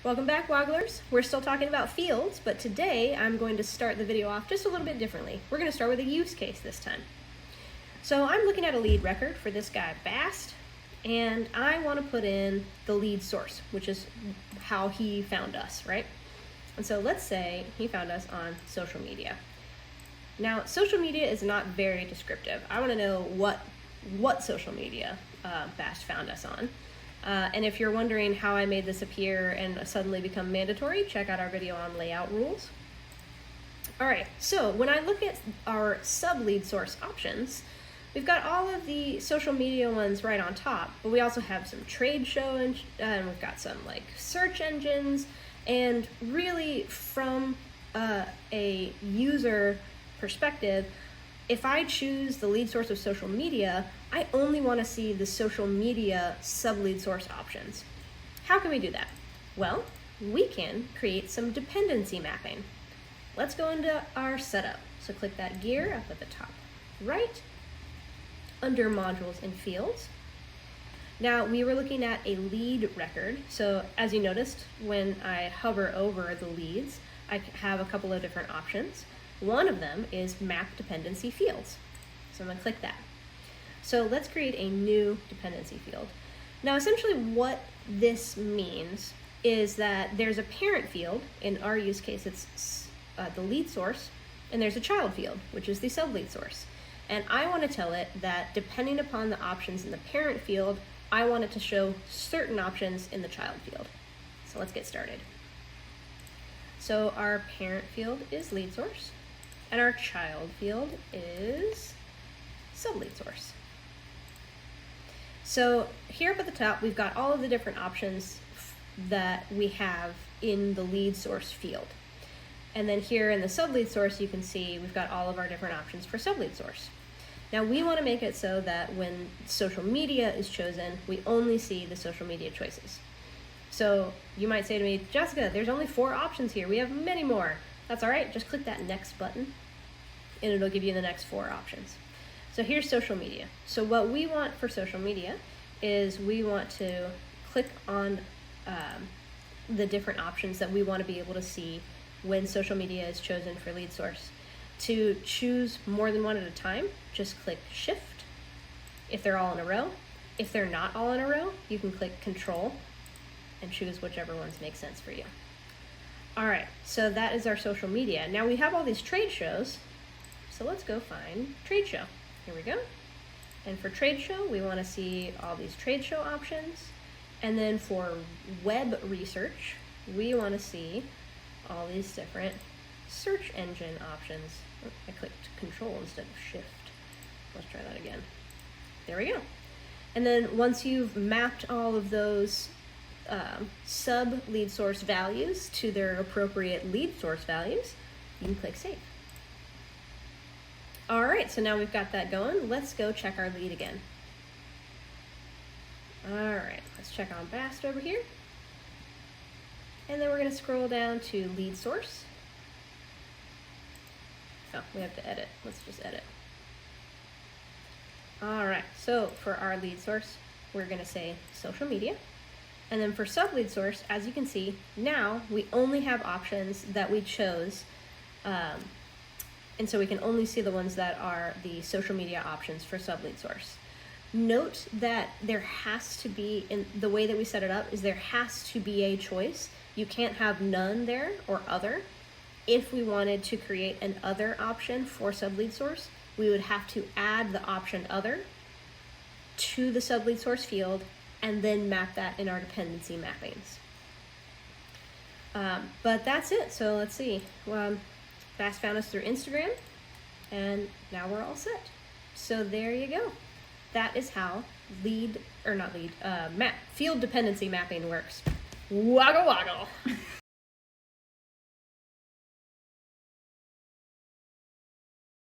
Welcome back, Wogglers. We're still talking about fields, but today I'm going to start the video off just a little bit differently. We're going to start with a use case this time. So I'm looking at a lead record for this guy, Bast, and I want to put in the lead source, which is how he found us, right? And so let's say he found us on social media. Now, social media is not very descriptive. I want to know what social media Bast found us on. And if you're wondering how I made this appear and suddenly become mandatory, check out our video on layout rules. All right, so when I look at our sub-lead source options, we've got all of the social media ones right on top, but we also have some trade show and we've got some like search engines, and really from a user perspective, if I choose the lead source of social media, I only want to see the social media sub-lead source options. How can we do that? Well, we can create some dependency mapping. Let's go into our setup. So click that gear up at the top right, under modules and fields. Now we were looking at a lead record. So as you noticed, when I hover over the leads, I have a couple of different options. One of them is map dependency fields. So I'm going to click that. So let's create a new dependency field. Now essentially what this means is that there's a parent field. In our use case, it's the lead source, and there's a child field, which is the sub-lead source. And I want to tell it that depending upon the options in the parent field, I want it to show certain options in the child field. So let's get started. So our parent field is lead source, and our child field is sub-lead source. So here up at the top, we've got all of the different options that we have in the lead source field. And then here in the sub-lead source, you can see we've got all of our different options for sub-lead source. Now we want to make it so that when social media is chosen, we only see the social media choices. So you might say to me, Jessica, there's only 4 options here. We have many more. That's all right. Just click that next button and it'll give you the next 4 options. So here's social media. So what we want for social media is we want to click on the different options that we want to be able to see when social media is chosen for lead source. To choose more than one at a time, just click Shift if they're all in a row. If they're not all in a row, you can click Control and choose whichever ones make sense for you. All right, so that is our social media. Now we have all these trade shows, so let's go find trade show. Here we go. And for trade show, we want to see all these trade show options. And then for web research, we want to see all these different search engine options. Oh, I clicked Control instead of Shift. Let's try that again. There we go. And then once you've mapped all of those sub-lead source values to their appropriate lead source values, you can click Save. All right, so now we've got that going. Let's go check our lead again. All right, let's check on Bast over here. And then we're going to scroll down to lead source. Oh, we have to edit. Let's just edit. All right, so for our lead source, we're going to say social media. And then for sub-lead source, as you can see, now we only have options that we chose. And so we can only see the ones that are the social media options for sub-lead source. Note that there has to be, in the way that we set it up, is there has to be a choice. You can't have none there or other. If we wanted to create an other option for sub-lead source, we would have to add the option other to the sub-lead source field and then map that in our dependency mappings. But that's it. So let's see. Bast found us through Instagram, and now we're all set. So there you go. That is how field dependency mapping works. Woggle woggle.